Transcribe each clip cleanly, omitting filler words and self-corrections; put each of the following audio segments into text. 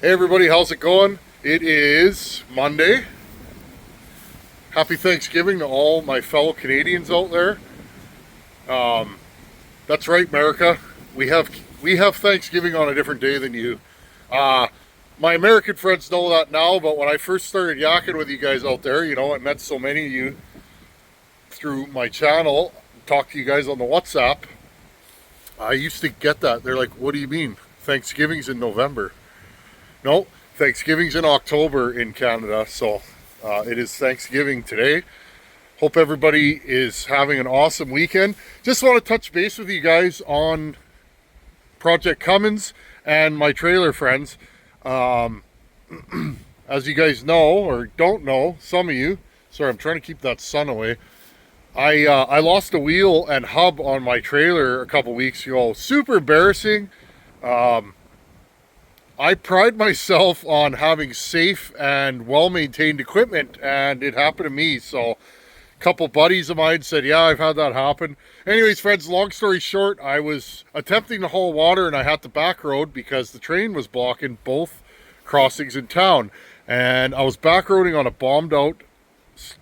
Hey everybody, how's it going? It is Monday. Happy Thanksgiving to all my fellow Canadians out there. That's right, America. We have Thanksgiving on a different day than you. My American friends know that now, but when I first started yakking with you guys out there, I met so many of you through my channel, talked to you guys on the WhatsApp. I used to get that. They're like, what do you mean? Thanksgiving's in November. No, Thanksgiving's in October in Canada, so it is Thanksgiving today. Hope everybody is having an awesome weekend. Just want to touch base with you guys on Project Cummins and my trailer friends. As you guys know, or don't know, some of you, sorry, I'm trying to keep that sun away. I lost a wheel and hub on my trailer a couple weeks ago. Super embarrassing. I pride myself on having safe and well-maintained equipment, and it happened to me. So a couple buddies of mine said, yeah, I've had that happen. Anyways, friends, long story short, I was attempting to haul water and I had to back road because the train was blocking both crossings in town. And I was back roading on a bombed out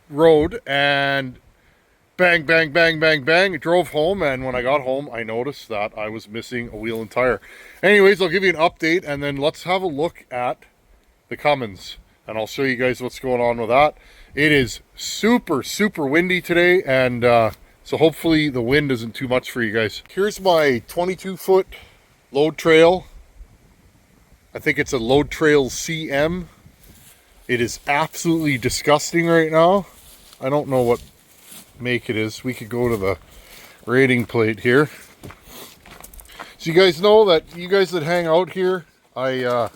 road, and bang, bang, bang, bang, bang. I drove home, and when I got home, I noticed that I was missing a wheel and tire. Anyways, I'll give you an update, and then let's have a look at the Cummins, and I'll show you guys what's going on with that. It is super, super windy today, and so hopefully the wind isn't too much for you guys. Here's my 22-foot load trail. I think it's a Load Trail CM. It is absolutely disgusting right now. I don't know what make it is. We could go to the rating plate here. So you guys know that, you guys that hang out here, I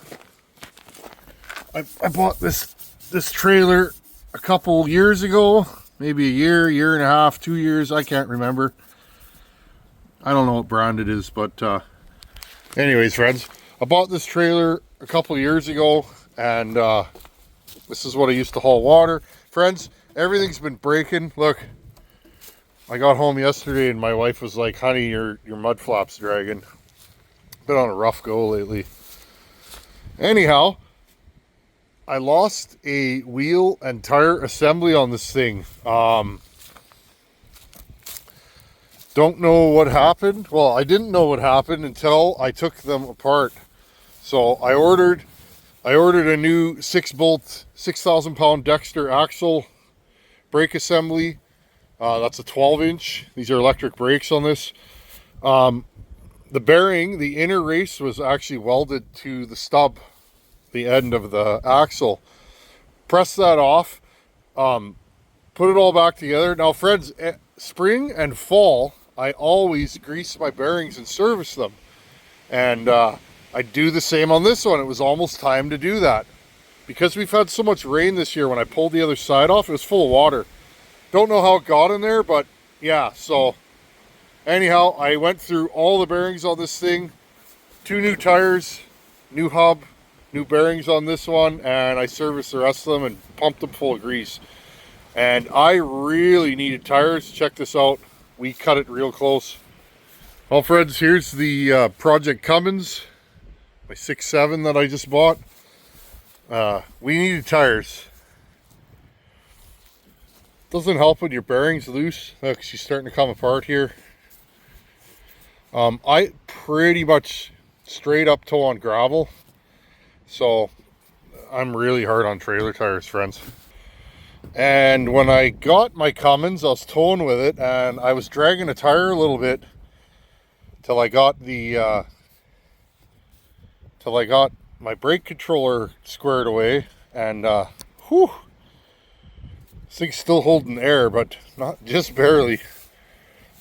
bought this trailer a couple years ago, maybe a year and a half, 2 years, I can't remember. I don't know what brand it is, but anyways, friends, I bought this trailer a couple years ago, and this is what I used to haul water. Friends, everything's been breaking. Look, I got home yesterday and my wife was like, honey, your mud flap's dragging. Been on a rough go lately. Anyhow, I lost a wheel and tire assembly on this thing. Don't know what happened. Well, I didn't know what happened until I took them apart. So I ordered a new 6-bolt, 6,000-pound Dexter axle brake assembly. That's a 12-inch. These are electric brakes on this. The bearing, the inner race, was actually welded to the stub, the end of the axle. Press that off, put it all back together. Now, friends, spring and fall, I always grease my bearings and service them. And I do the same on this one. It was almost time to do that. Because we've had so much rain this year, when I pulled the other side off, it was full of water. Don't know how it got in there, but yeah, so anyhow, I went through all the bearings on this thing, 2 new tires, new hub, new bearings on this one, and I serviced the rest of them and pumped them full of grease. And I really needed tires. Check this out. We cut it real close. Well, friends, here's the Project Cummins, my 6.7 that I just bought. We needed tires. Doesn't help when your bearing's loose. Look, she's starting to come apart here. I pretty much straight up toe on gravel, so I'm really hard on trailer tires, friends. And when I got my Cummins, I was towing with it, and I was dragging a tire a little bit till I got my brake controller squared away, and whew. This thing's still holding air, but not just barely.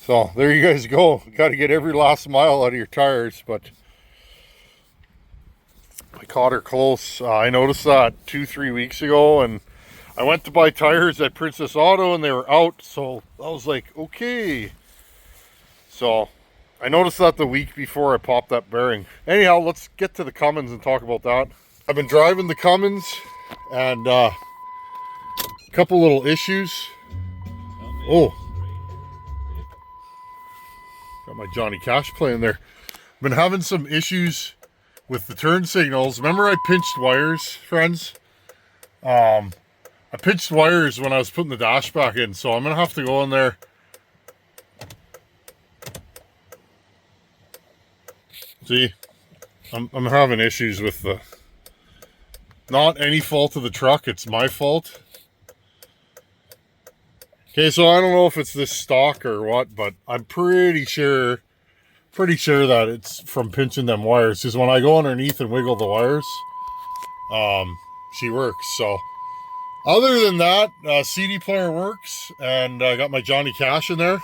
So there you guys go. Got to get every last mile out of your tires, but I caught her close. I noticed that 2-3 weeks ago, and I went to buy tires at Princess Auto and they were out. So I was like, okay. So I noticed that the week before I popped that bearing. Anyhow, let's get to the Cummins and talk about that. I've been driving the Cummins, and couple little issues. Oh, got my Johnny Cash playing there. Been having some issues with the turn signals. Remember I pinched wires, friends? I pinched wires when I was putting the dash back in, so I'm going to have to go in there. See, I'm having issues with the... Not any fault of the truck, it's my fault. Okay, so I don't know if it's this stock or what, but I'm pretty sure that it's from pinching them wires. Because when I go underneath and wiggle the wires, she works. So other than that, CD player works, and I got my Johnny Cash in there,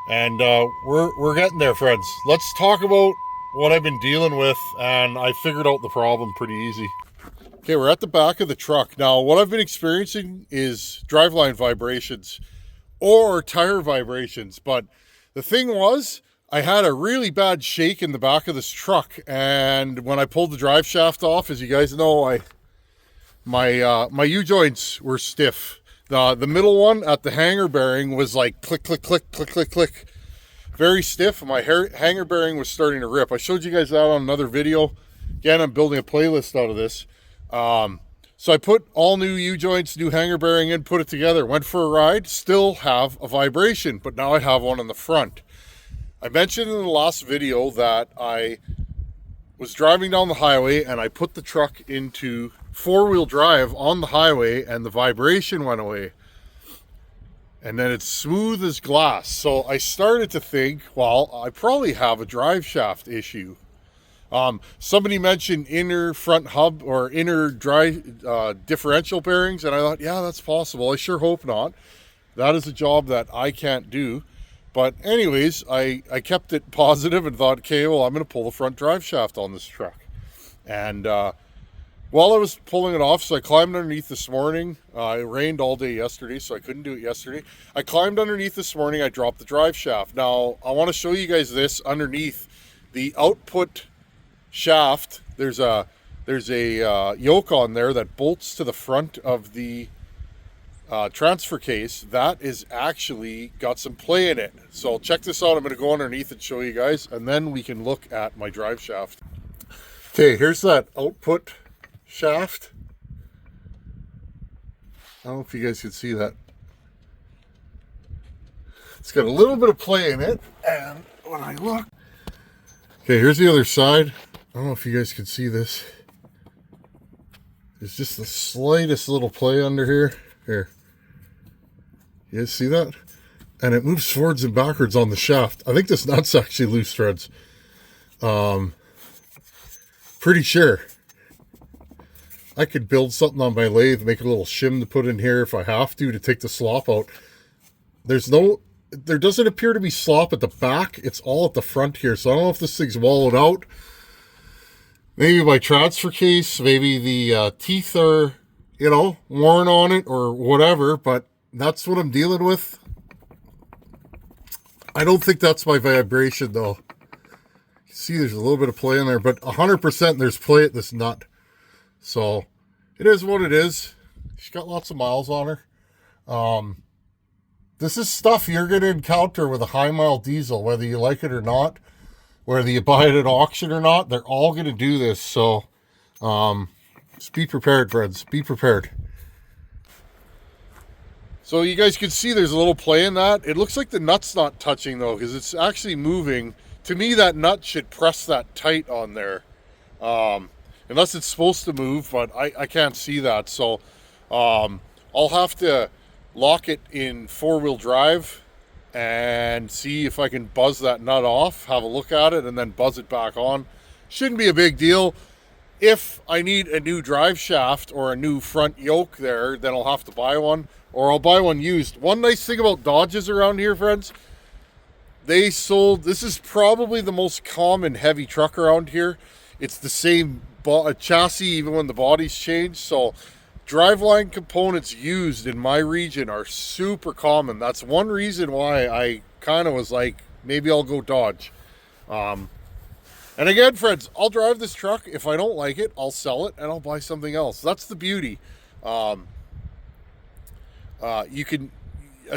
and we're getting there, friends. Let's talk about what I've been dealing with, and I figured out the problem pretty easy. Okay, we're at the back of the truck. Now, what I've been experiencing is driveline vibrations or tire vibrations. But the thing was, I had a really bad shake in the back of this truck. And when I pulled the drive shaft off, as you guys know, my U-joints were stiff. The middle one at the hanger bearing was like click, click, click, click, click, click. Very stiff. My hanger bearing was starting to rip. I showed you guys that on another video. Again, I'm building a playlist out of this. So I put all new U-joints, new hanger bearing in, put it together, went for a ride, still have a vibration, but now I have one in the front. I mentioned in the last video that I was driving down the highway and I put the truck into four-wheel drive on the highway and the vibration went away. And then it's smooth as glass. So I started to think, well, I probably have a drive shaft issue. Somebody mentioned inner front hub or inner differential bearings, and I thought, yeah, that's possible. I sure hope not. That is a job that I can't do. But anyways, I kept it positive and thought, okay, well, I'm going to pull the front drive shaft on this truck. And while I was pulling it off, so I climbed underneath this morning. It rained all day yesterday, so I couldn't do it yesterday. I climbed underneath this morning. I dropped the drive shaft. Now, I want to show you guys this underneath the output shaft. There's a yoke on there that bolts to the front of the transfer case. That is actually got some play in it. So check this out. I'm going to go underneath and show you guys, and then we can look at my drive shaft. Okay, here's that output shaft. I don't know if you guys can see that. It's got a little bit of play in it, and when I look, okay, here's the other side. I don't know if you guys can see this. There's just the slightest little play under here. Here. You guys see that? And it moves forwards and backwards on the shaft. I think this nut's actually loose threads. Pretty sure. I could build something on my lathe, make a little shim to put in here if I have to take the slop out. There doesn't appear to be slop at the back. It's all at the front here. So I don't know if this thing's wallowed out. Maybe my transfer case, maybe the teeth are, worn on it or whatever, but that's what I'm dealing with. I don't think that's my vibration though. You see there's a little bit of play in there, but 100% there's play at this nut. So it is what it is. She's got lots of miles on her. This is stuff you're going to encounter with a high mile diesel, whether you like it or not. Whether you buy it at auction or not, they're all going to do this. So just be prepared, friends. Be prepared. So you guys can see there's a little play in that. It looks like the nut's not touching, though, because it's actually moving. To me, that nut should press that tight on there. Unless it's supposed to move, but I can't see that. So I'll have to lock it in four-wheel drive and see if I can buzz that nut off, have a look at it, and then buzz it back on. Shouldn't be a big deal. If I need a new drive shaft or a new front yoke there, then I'll have to buy one, or I'll buy one used. One nice thing about Dodges around here, friends, this is probably the most common heavy truck around here. It's the same chassis even when the body's changed, so driveline components used in my region are super common. That's one reason why I kind of was like, maybe I'll go Dodge. And again, friends, I'll drive this truck. If I don't like it, I'll sell it and I'll buy something else. That's the beauty. A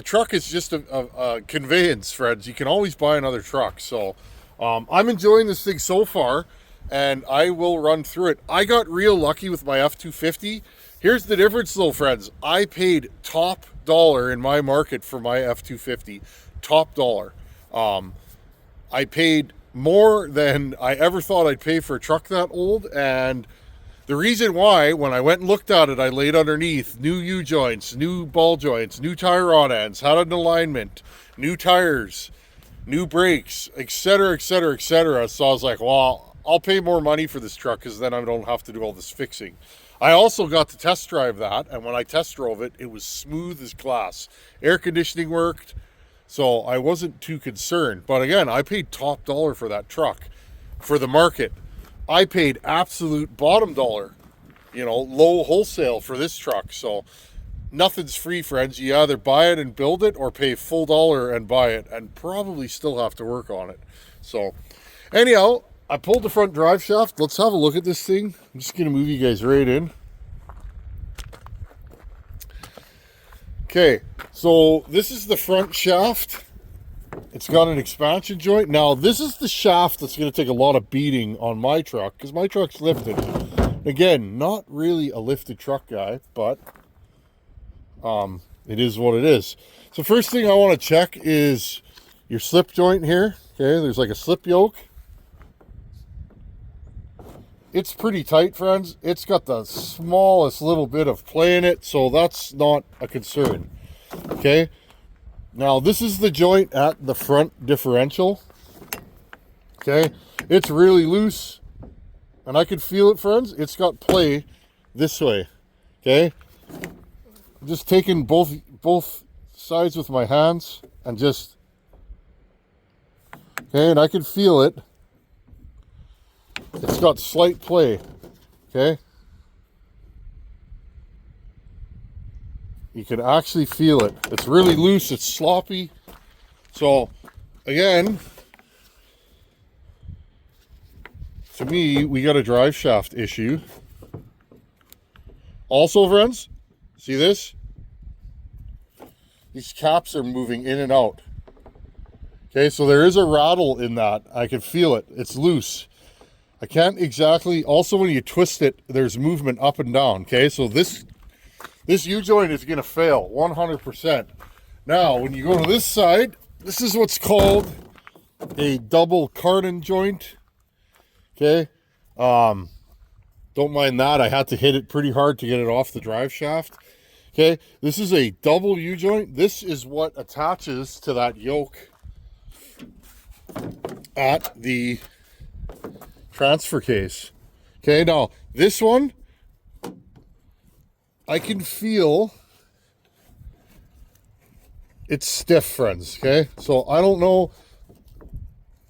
truck is just a conveyance, friends. You can always buy another truck. So I'm enjoying this thing so far. and I will run through it. I got real lucky with my F250. Here's the difference though, friends. I paid top dollar in my market for my F250. Top dollar. I paid more than I ever thought I'd pay for a truck that old, and the reason why, when I went and looked at it, I laid underneath new U-joints, new ball joints, new tire rod ends, had an alignment, new tires, new brakes, etc., etc., etc. So I was like, well, I'll pay more money for this truck because then I don't have to do all this fixing. I also got to test drive that, and when I test drove it, it was smooth as glass. Air conditioning worked, so I wasn't too concerned. But again, I paid top dollar for that truck. For the market, I paid absolute bottom dollar, low wholesale for this truck. So nothing's free, friends. You either buy it and build it or pay full dollar and buy it and probably still have to work on it. So anyhow, I pulled the front drive shaft. Let's have a look at this thing. I'm just going to move you guys right in. Okay, so this is the front shaft. It's got an expansion joint. Now, this is the shaft that's going to take a lot of beating on my truck because my truck's lifted. Again, not really a lifted truck guy, but it is what it is. So first thing I want to check is your slip joint here. Okay, there's like a slip yoke. It's pretty tight, friends. It's got the smallest little bit of play in it, so that's not a concern. Okay. Now, this is the joint at the front differential. Okay. It's really loose, and I can feel it, friends. It's got play this way. Okay. I'm just taking both sides with my hands and just, okay, and I can feel it. It's got slight play. Okay. You can actually feel it. It's really loose. It's sloppy. So, again, to me, we got a drive shaft issue. Also, friends, see this? These caps are moving in and out. Okay, so there is a rattle in that. I can feel it. It's loose. I can't exactly... Also, when you twist it, there's movement up and down. Okay, so this U-joint is going to fail 100%. Now, when you go to this side, this is what's called a double cardan joint. Okay. Don't mind that. I had to hit it pretty hard to get it off the drive shaft. Okay. This is a double U-joint. This is what attaches to that yoke at the transfer case. Okay. Now, this one, I can feel it's stiff, friends. Okay, so I don't know.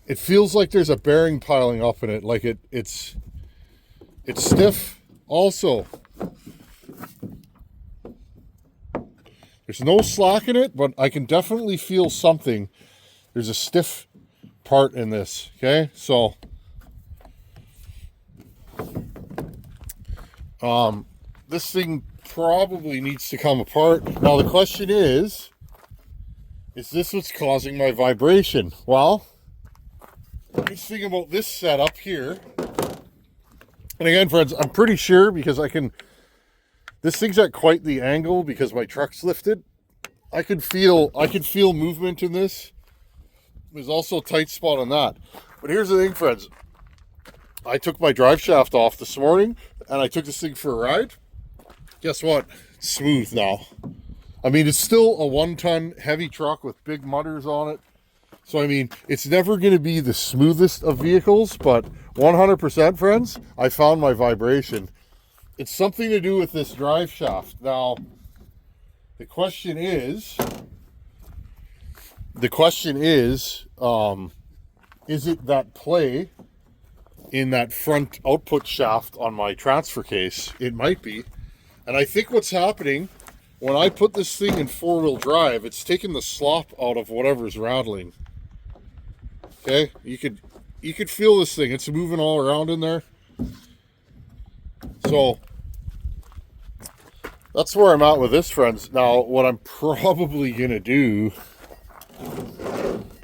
It feels like there's a bearing piling up in it. Like it's stiff. Also, there's no slack in it, but I can definitely feel something. There's a stiff part in this. Okay, so this thing probably needs to come apart. Now the question is this what's causing my vibration? Well, nice thing about this setup here, and again, friends, I'm pretty sure because this thing's at quite the angle because my truck's lifted. I can feel movement in this. There's also a tight spot on that. But here's the thing, friends. I took my drive shaft off this morning and I took this thing for a ride. Guess what? It's smooth now. I mean, it's still a 1-ton heavy truck with big mudders on it. So, I mean, it's never going to be the smoothest of vehicles, but 100%, friends, I found my vibration. It's something to do with this drive shaft. Now, the question is it that play in that front output shaft on my transfer case? It might be. And I think what's happening, when I put this thing in 4-wheel drive, it's taking the slop out of whatever's rattling. Okay, you could feel this thing. It's moving all around in there. So that's where I'm at with this, friends. Now, what I'm probably gonna do,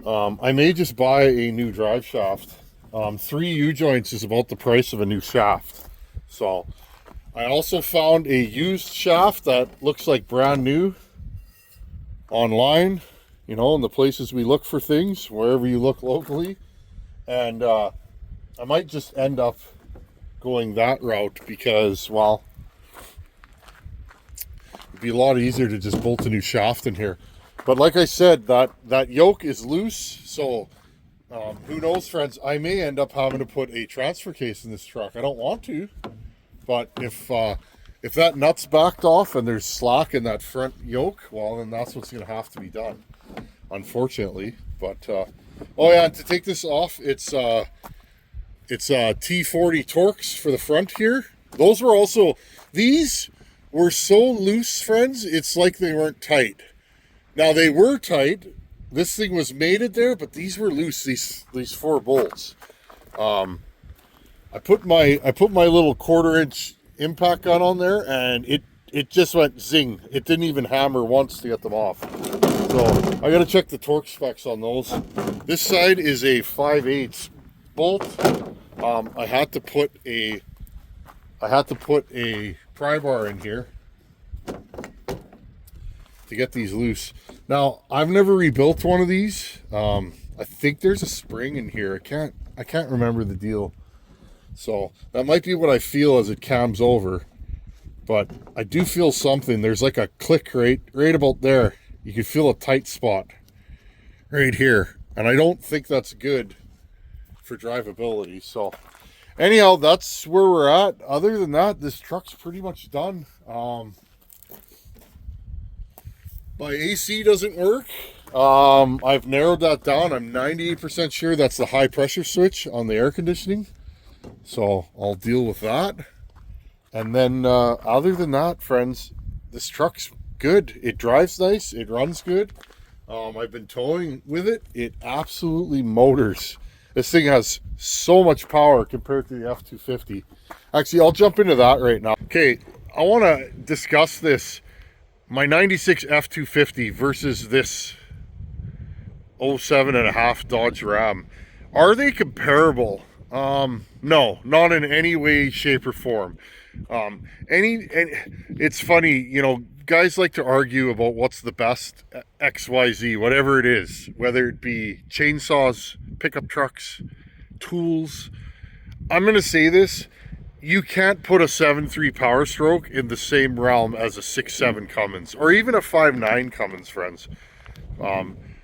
I may just buy a new drive shaft 3 U-joints is about the price of a new shaft. So I also found a used shaft that looks like brand new online, you know, in the places we look for things, wherever you look locally. And I might just end up going that route because, well, it'd be a lot easier to just bolt a new shaft in here. But like I said, that yoke is loose, so who knows, friends, I may end up having to put a transfer case in this truck. I don't want to, but if that nut's backed off and there's slack in that front yoke, well, then that's what's going to have to be done, unfortunately. But oh yeah, and to take this off, it's T40 Torx for the front here. Those were also, these were so loose, friends, it's like they weren't tight. Now they were tight. This thing was mated there, but these were loose, these 4 bolts. I put my little 1/4-inch impact gun on there, and it just went zing. It didn't even hammer once to get them off. So I gotta check the torque specs on those. This side is a 5/8 bolt. I had to put a pry bar in here to get these loose. Now, I've never rebuilt one of these. I think there's a spring in here. I can't remember the deal. So that might be what I feel as it cams over. But I do feel something. There's like a click right about there. You can feel a tight spot right here. And I don't think that's good for drivability. So anyhow, that's where we're at. Other than that, this truck's pretty much done. My AC doesn't work. I've narrowed that down. I'm 98% sure that's the high pressure switch on the air conditioning. So I'll deal with that. And then other than that, friends, this truck's good. It drives nice. It runs good. I've been towing with it. It absolutely motors. This thing has so much power compared to the F250. Actually, I'll jump into that right now. Okay, I want to discuss this. My 96 F250 versus this 07.5 Dodge Ram. Are they comparable? No, not in any way, shape, or form. It's funny, you know, guys like to argue about what's the best XYZ, whatever it is, whether it be chainsaws, pickup trucks, tools. I'm going to say this. You can't put a 7.3 Power Stroke in the same realm as a 6.7 Cummins or even a 5.9 Cummins, friends.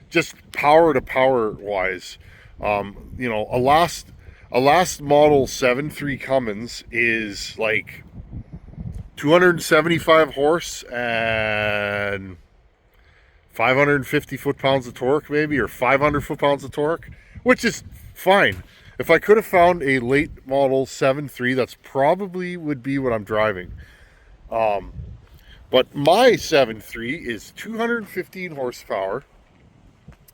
Just power to power wise, you know, a last model 7.3 Cummins is like 275 horse and 550 foot-pounds of torque, maybe, or 500 foot-pounds of torque, which is fine. If I could have found a late model 7.3, that's probably would be what I'm driving. But my 7.3 is 215 horsepower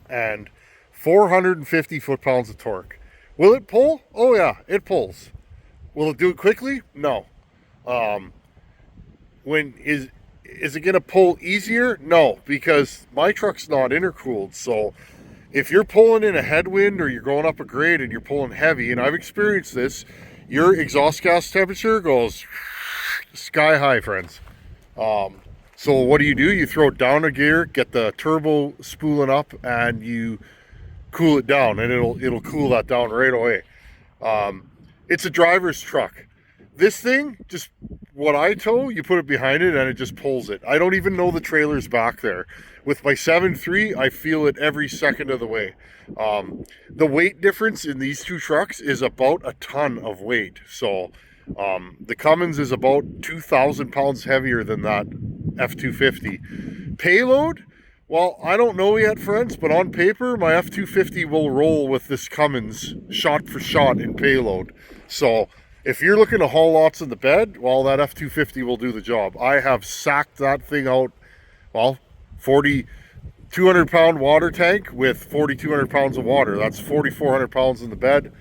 and 450 foot-pounds of torque. Will it pull? Oh yeah, it pulls. Will it do it quickly? No. Is it going to pull easier? No, because my truck's not intercooled, so if you're pulling in a headwind or you're going up a grade and you're pulling heavy, and I've experienced this, your exhaust gas temperature goes sky high, friends. So what do? You throw it down a gear, get the turbo spooling up, and you cool it down, and it'll cool that down right away. It's a driver's truck. This thing, just what I tow, you put it behind it and it just pulls it. I don't even know the trailer's back there. With my 7.3, I feel it every second of the way. The weight difference in these two trucks is about a ton of weight. So the Cummins is about 2,000 pounds heavier than that F250. Payload? Well, I don't know yet, friends, but on paper, my F250 will roll with this Cummins shot for shot in payload. So if you're looking to haul lots in the bed, well, that F250 will do the job. I have sacked that thing out, well, 200 pound water tank with 4,200 pounds of water. That's 4,400 pounds in the bed.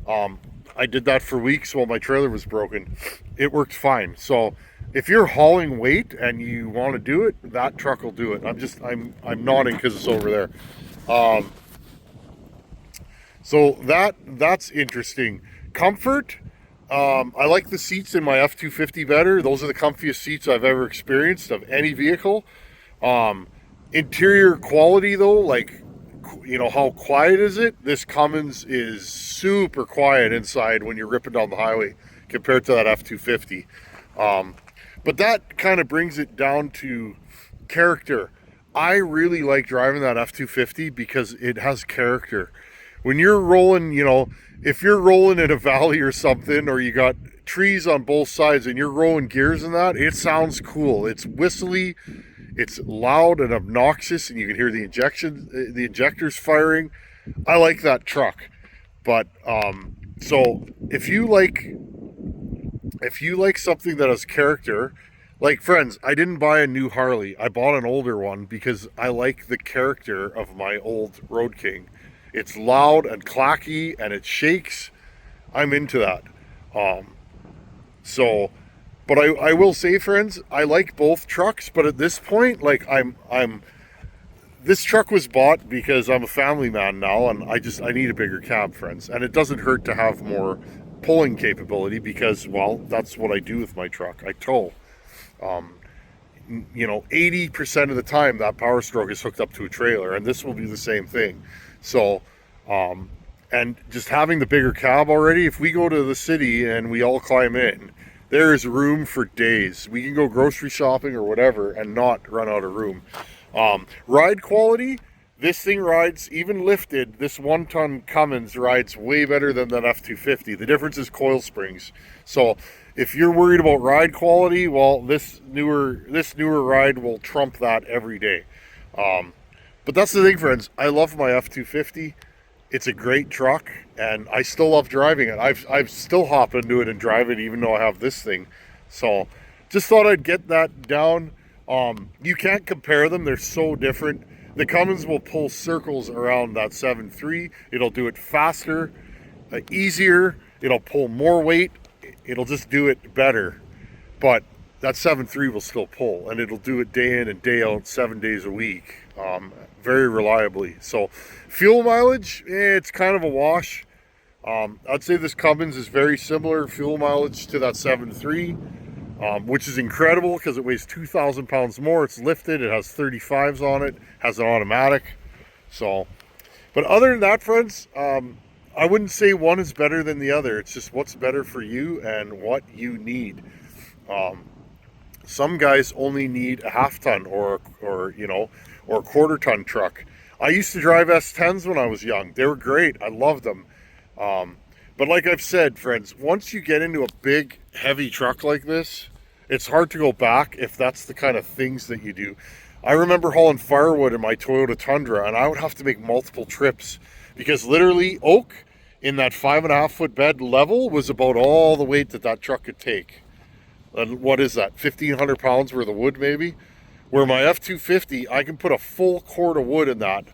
I did that for weeks while my trailer was broken. It worked fine. So if you're hauling weight and you want to do it, that truck will do it. I'm nodding because it's over there. So that's interesting. Comfort. I like the seats in my F-250 better. Those are the comfiest seats I've ever experienced of any vehicle. Um, Interior quality though, like, you know, how quiet is it? This Cummins is super quiet inside when you're ripping down the highway compared to that F-250. Um, but that kind of brings it down to character. I really like driving that F-250 because it has character. When you're rolling, you know, if you're rolling in a valley or something, or you got trees on both sides and you're rolling gears in that, it sounds cool. It's whistly, it's loud and obnoxious, and you can hear the injectors firing. I like that truck. But so if you like something that has character, like, friends, I didn't buy a new Harley. I bought an older one because I like the character of my old Road King. It's loud and clacky and it shakes. I'm into that. Um, so, but I will say, friends, I like both trucks. But at this point, like, I'm this truck was bought because I'm a family man now, and I need a bigger cab, friends. And it doesn't hurt to have more pulling capability because, well, that's what I do with my truck. I tow. Um, you know, 80% of the time that Power Stroke is hooked up to a trailer, and this will be the same thing. So, um, and just having the bigger cab already, if we go to the city and we all climb in, there is room for days. We can go grocery shopping or whatever and not run out of room. Ride quality, this thing rides, even lifted, this 1-ton Cummins rides way better than that F-250. The difference is coil springs. So if you're worried about ride quality, well, this newer ride will trump that every day. But that's the thing, friends. I love my F-250. It's a great truck, and I still love driving it. I've still hop into it and drive it, even though I have this thing. So just thought I'd get that down. You can't compare them. They're so different. The Cummins will pull circles around that 7.3. It'll do it faster, easier. It'll pull more weight. It'll just do it better. But that 7.3 will still pull, and it'll do it day in and day out, 7 days a week, very reliably. So fuel mileage, it's kind of a wash. I'd say this Cummins is very similar fuel mileage to that 7.3. Which is incredible because it weighs 2,000 pounds more. It's lifted. It has 35s on it. Has an automatic. So, but other than that, friends, I wouldn't say one is better than the other. It's just what's better for you and what you need. Some guys only need a half-ton or a quarter-ton truck. I used to drive S10s when I was young. They were great. I loved them. But like I've said, friends, once you get into a big, heavy truck like this, it's hard to go back if that's the kind of things that you do. I remember hauling firewood in my Toyota Tundra, and I would have to make multiple trips because literally oak in that 5.5-foot bed level was about all the weight that truck could take. And what is that, 1,500 pounds worth of wood maybe? Where my F-250, I can put a full cord of wood in that,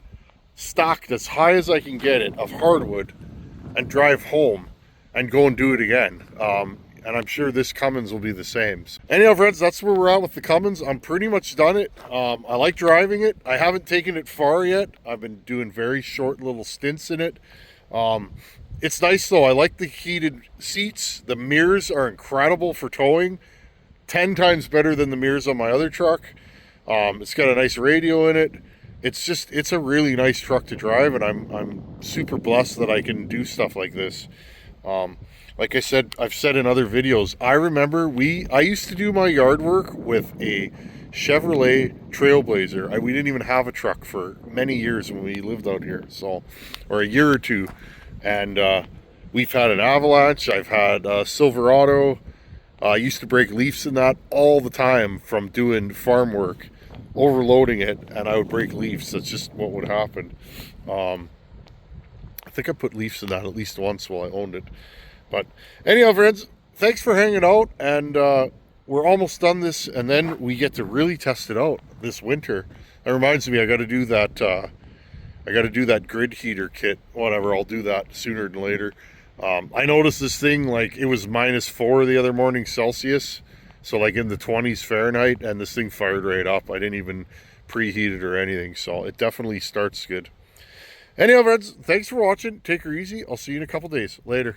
stacked as high as I can get it, of hardwood, and drive home and go and do it again. And I'm sure this Cummins will be the same. Anyhow, friends, that's where we're at with the Cummins. I'm pretty much done it. I like driving it. I haven't taken it far yet. I've been doing very short little stints in it. It's nice though. I like the heated seats. The mirrors are incredible for towing. 10 times better than the mirrors on my other truck. It's got a nice radio in it. It's a really nice truck to drive, and I'm super blessed that I can do stuff like this. Like I said, I've said in other videos, I remember I used to do my yard work with a Chevrolet Trailblazer. We didn't even have a truck for many years when we lived out here, or a year or two. And we've had an Avalanche. I've had a Silverado. I used to break leaves in that all the time from doing farm work, overloading it, and I would break leaves. That's just what would happen. I think I put leaves in that at least once while I owned it. But anyhow, friends, thanks for hanging out, and we're almost done this, and then we get to really test it out this winter. That reminds me, I got to do that grid heater kit. Whatever, I'll do that sooner than later. I noticed this thing, like, it was -4 the other morning Celsius, so like in the 20s Fahrenheit, and this thing fired right up. I didn't even preheat it or anything, so it definitely starts good. Anyhow, friends, thanks for watching. Take her easy. I'll see you in a couple days. Later.